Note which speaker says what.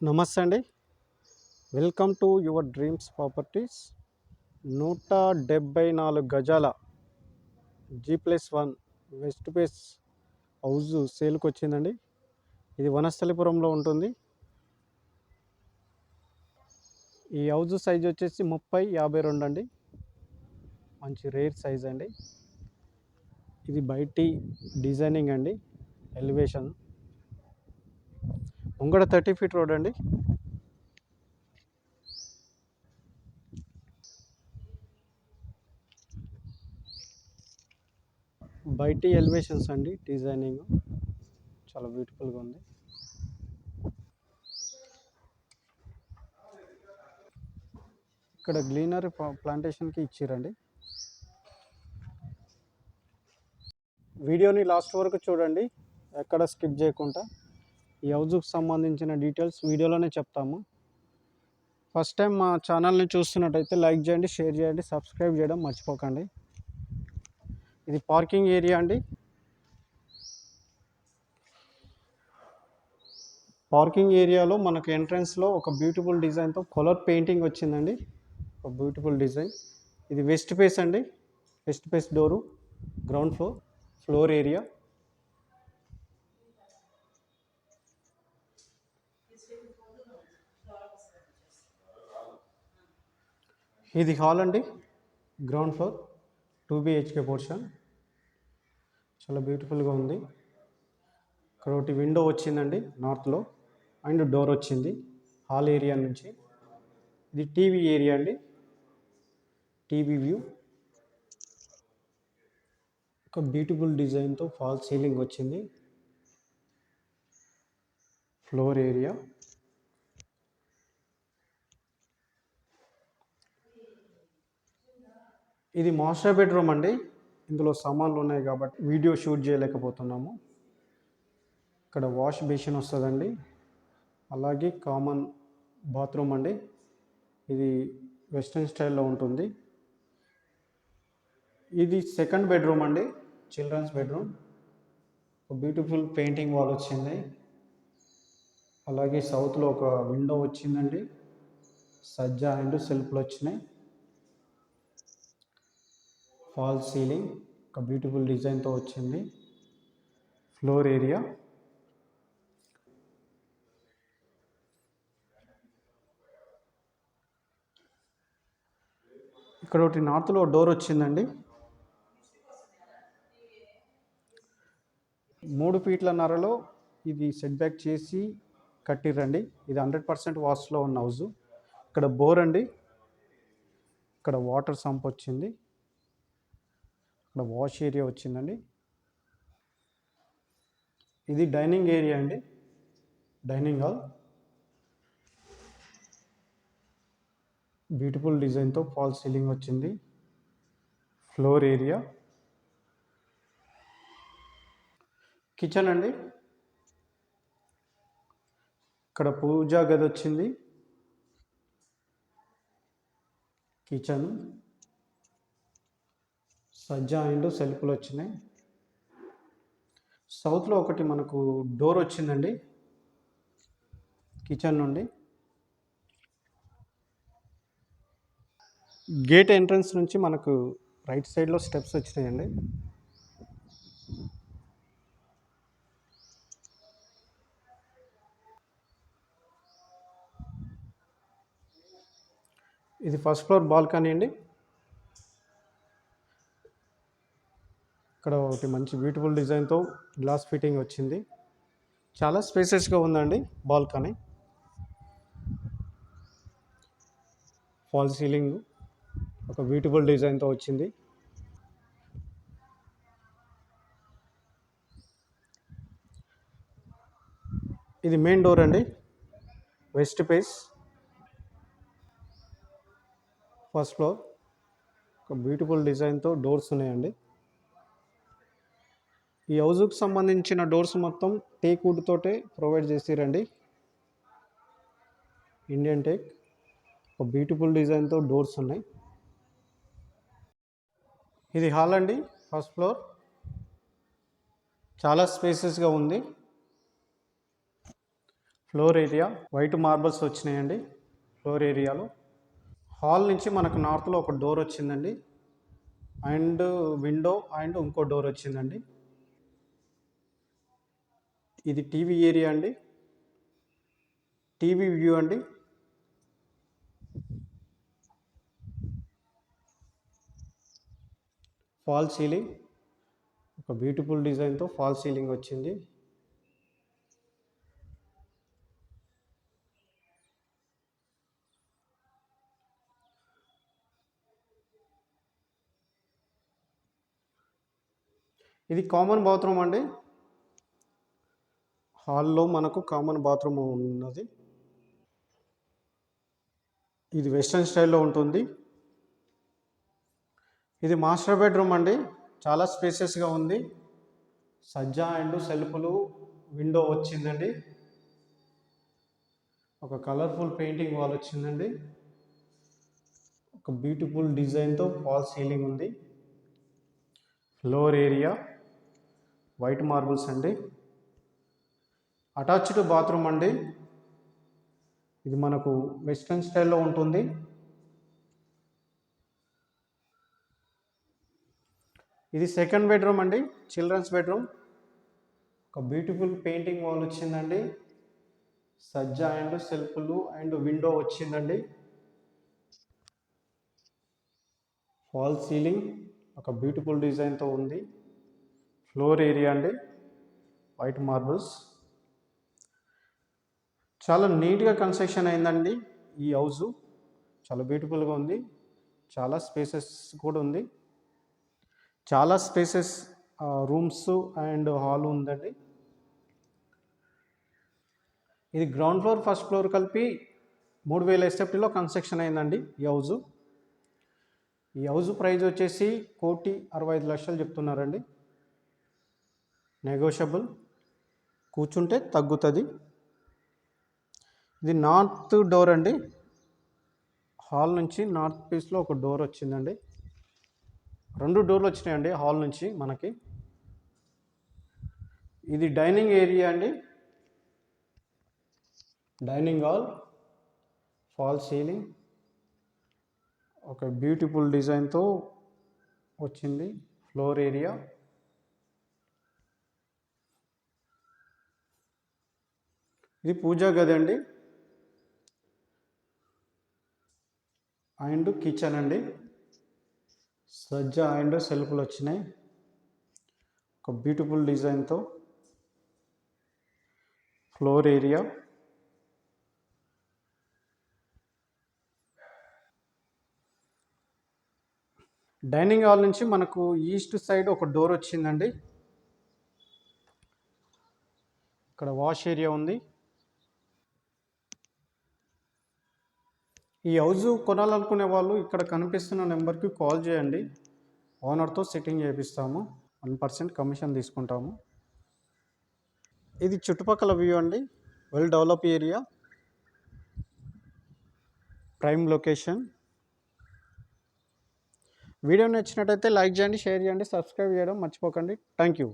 Speaker 1: నమస్తే అండి. Welcome to your dreams properties. 174 గజాల G+1 వెస్ట్ ఫేస్ హౌస్ సేల్కి వచ్చిందండి. ఇది వనస్థలిపురంలో ఉంటుంది. ఈ హౌస్ సైజ్ వచ్చేసి 30-52 అండి. మంచి రేర్ సైజ్ అండి. ఇది బయటి డిజైనింగ్ అండి. ఎలివేషన్ ముంగడ 30 ఫీట్ రోడ్ అండి. బయటి ఎలివేషన్స్ అండి. డిజైనింగ్ చాలా బ్యూటిఫుల్గా ఉంది. ఇక్కడ గ్రీనరీ ప్లాంటేషన్కి ఇచ్చిరండి. వీడియోని లాస్ట్ వరకు చూడండి, ఎక్కడ స్కిప్ చేయకుండా. ఈ హౌస్కి సంబంధించిన డీటెయిల్స్ వీడియోలోనే చెప్తాము. ఫస్ట్ టైం మా ఛానల్ని చూస్తున్నట్టయితే లైక్ చేయండి, షేర్ చేయండి, సబ్స్క్రైబ్ చేయడం మర్చిపోకండి. ఇది పార్కింగ్ ఏరియా అండి. పార్కింగ్ ఏరియాలో మనకు ఎంట్రన్స్లో ఒక బ్యూటిఫుల్ డిజైన్తో కలర్ పెయింటింగ్ వచ్చిందండి. ఒక బ్యూటిఫుల్ డిజైన్. ఇది వెస్ట్ ఫేస్ అండి. West face door, ground floor area. ఇది హాల్ అండి. Ground floor 2 BHK portion. చాలా బ్యూటిఫుల్గా ఉంది. ఇక్కడ ఒకటి విండో వచ్చిందండి నార్త్లో, అండ్ డోర్ వచ్చింది హాల్ ఏరియా నుంచి. ఇది టీవీ ఏరియా అండి. TV view. ఒక బ్యూటిఫుల్ డిజైన్తో ఫాల్ సీలింగ్ వచ్చింది. Floor area. ఇది మాస్టర్ బెడ్రూమ్ అండి. ఇందులో సామాన్లు ఉన్నాయి కాబట్టి వీడియో షూట్ చేయలేకపోతున్నాము. ఇక్కడ వాష్ బేసిన్ వస్తుందండి. అలాగే కామన్ బాత్రూమ్ అండి. ఇది వెస్ట్రన్ స్టైల్లో ఉంటుంది. ఇది సెకండ్ బెడ్రూమ్ అండి, చిల్డ్రన్స్ బెడ్రూమ్. ఒక బ్యూటిఫుల్ పెయింటింగ్ వాల్ వచ్చింది. అలాగే సౌత్లో ఒక విండో వచ్చిందండి. సజ్జా అండ్ సెల్ఫ్లు వచ్చినాయి. ఫాల్ సీలింగ్ ఒక బ్యూటిఫుల్ డిజైన్తో వచ్చింది. Floor area. ఇక్కడ ఒకటి నార్త్లో డోర్ వచ్చిందండి. 3 ఫీట్ల నరలో ఇది సెట్ బ్యాక్ చేసి కట్టిరండి. ఇది 100% వాస్లో ఉన్న హౌస్. ఇక్కడ బోర్ అండి. ఇక్కడ వాటర్ సంప్ వచ్చింది. ఇక్కడ వాష్ ఏరియా వచ్చిందండి. ఇది డైనింగ్ ఏరియా అండి. డైనింగ్ హాల్ బ్యూటిఫుల్ డిజైన్తో ఫాల్ సీలింగ్ వచ్చింది. Floor area. కిచెన్ అండి. ఇక్కడ పూజా గది వచ్చింది. కిచెన్ సజ్జా అండ్ సెల్ఫ్లు వచ్చినాయి. సౌత్లో ఒకటి మనకు డోర్ వచ్చిందండి కిచెన్ నుండి. గేట్ ఎంట్రన్స్ నుంచి మనకు రైట్ సైడ్లో స్టెప్స్ వచ్చినాయండి. ఇది ఫస్ట్ ఫ్లోర్ బాల్కనీ అండి. ఇక్కడ ఒకటి మంచి బ్యూటిఫుల్ డిజైన్తో గ్లాస్ ఫిట్టింగ్ వచ్చింది. చాలా స్పేసెస్గా ఉందండి బాల్కనీ. ఫాల్ సీలింగ్ ఒక బ్యూటిఫుల్ డిజైన్తో వచ్చింది. ఇది మెయిన్ డోర్ అండి. West face first floor. ఒక బ్యూటిఫుల్ డిజైన్తో డోర్స్ ఉన్నాయండి. ఈ హౌస్కి సంబంధించిన డోర్స్ మొత్తం టేక్ వుడ్ తోటే ప్రొవైడ్ చేసిరండి. Indian teak. ఒక బ్యూటిఫుల్ డిజైన్తో డోర్స్ ఉన్నాయి. ఇది హాల్ అండి. ఫస్ట్ ఫ్లోర్ చాలా స్పేసెస్గా ఉంది. ఫ్లోర్ ఏరియా వైట్ మార్బల్స్ వచ్చినాయండి ఫ్లోర్ ఏరియాలో. హాల్ నుంచి మనకు నార్త్లో ఒక డోర్ వచ్చిందండి, అండ్ విండో అండ్ ఇంకో డోర్ వచ్చిందండి. ఇది టీవీ ఏరియా అండి, టీవీ వ్యూ అండి. ఫాల్ సీలింగ్, ఒక బ్యూటిఫుల్ డిజైన్తో ఫాల్ సీలింగ్ వచ్చింది. ఇది కామన్ బాత్రూమ్ అండి, హాల్లో మనకు కామన్ బాత్రూమ్ ఉన్నది. ఇది వెస్ట్రన్ స్టైల్లో ఉంటుంది. ఇది మాస్టర్ బెడ్రూమ్ అండి, చాలా స్పేసెస్గా ఉంది. సజ్జా అండ్ సెల్ఫ్లు, విండో వచ్చిందండి, ఒక కలర్ఫుల్ పెయింటింగ్ వాల్ వచ్చిందండి, ఒక బ్యూటిఫుల్ డిజైన్తో ఫాల్ సీలింగ్ ఉంది. ఫ్లోర్ ఏరియా వైట్ మార్బుల్స్ అండి. అటాచ్డ్ బాత్రూమ్ అండి, ఇది మనకు వెస్ట్రన్ స్టైల్లో ఉంటుంది. ఇది సెకండ్ బెడ్రూమ్ అండి, చిల్డ్రన్స్ బెడ్రూమ్. ఒక బ్యూటిఫుల్ పెయింటింగ్ వాల్ వచ్చిందండి, సజ్జా అండ్ సెల్ఫ్లు అండ్ విండో వచ్చిందండి. ఫాల్ సీలింగ్ ఒక బ్యూటిఫుల్ డిజైన్తో ఉంది. ఫ్లోర్ ఏరియా అండి, వైట్ మార్బుల్స్. చాలా నీట్గా కన్స్ట్రక్షన్ అయిందండి ఈ హౌస్, చాలా బ్యూటిఫుల్గా ఉంది. చాలా స్పేసెస్ కూడా ఉంది, చాలా స్పేసెస్ రూమ్స్ అండ్ హాల్ ఉందండి. ఇది గ్రౌండ్ ఫ్లోర్ ఫస్ట్ ఫ్లోర్ కలిపి 3000 SFTలో కన్స్ట్రక్షన్ అయిందండి ఈ హౌస్. ఈ హౌస్ ప్రైస్ వచ్చేసి 1,65,00,000 చెప్తున్నారండి. నెగోషియబుల్, కూర్చుంటే తగ్గుతుంది. ఇది నార్త్ డోర్ అండి, హాల్ నుంచి నార్త్ పీస్లో ఒక డోర్ వచ్చిందండి. 2 డోర్లు వచ్చినాయండి హాల్ నుంచి మనకి. ఇది డైనింగ్ ఏరియా అండి, డైనింగ్ హాల్, ఫాల్ సీలింగ్, ఒక బ్యూటిఫుల్ డిజైన్తో వచ్చింది. ఫ్లోర్ ఏరియా, ఇది పూజా గది అండి అండ్ కిచెన్ అండి. సజ్జా అండ్ సెల్ఫ్లు వచ్చినాయి, ఒక బ్యూటిఫుల్ డిజైన్తో. ఫ్లోర్ ఏరియా, డైనింగ్ హాల్ నుంచి మనకు ఈస్ట్ సైడ్ ఒక డోర్ వచ్చిందండి. ఇక్కడ వాష్ ఏరియా ఉంది. ఈ హౌస్ కొనాలనుకునే వాళ్ళు ఇక్కడ కనిపిస్తున్న నెంబర్కి కాల్ చేయండి, ఓనర్తో సెట్టింగ్ చేపిస్తాము, 1% కమిషన్ తీసుకుంటాము. ఇది చుట్టుపక్కల వ్యూ అండి, well develop area, prime location. Video నచ్చినట్టయితే లైక్ చేయండి, షేర్ చేయండి, సబ్స్క్రైబ్ చేయడం మర్చిపోకండి. Thank you.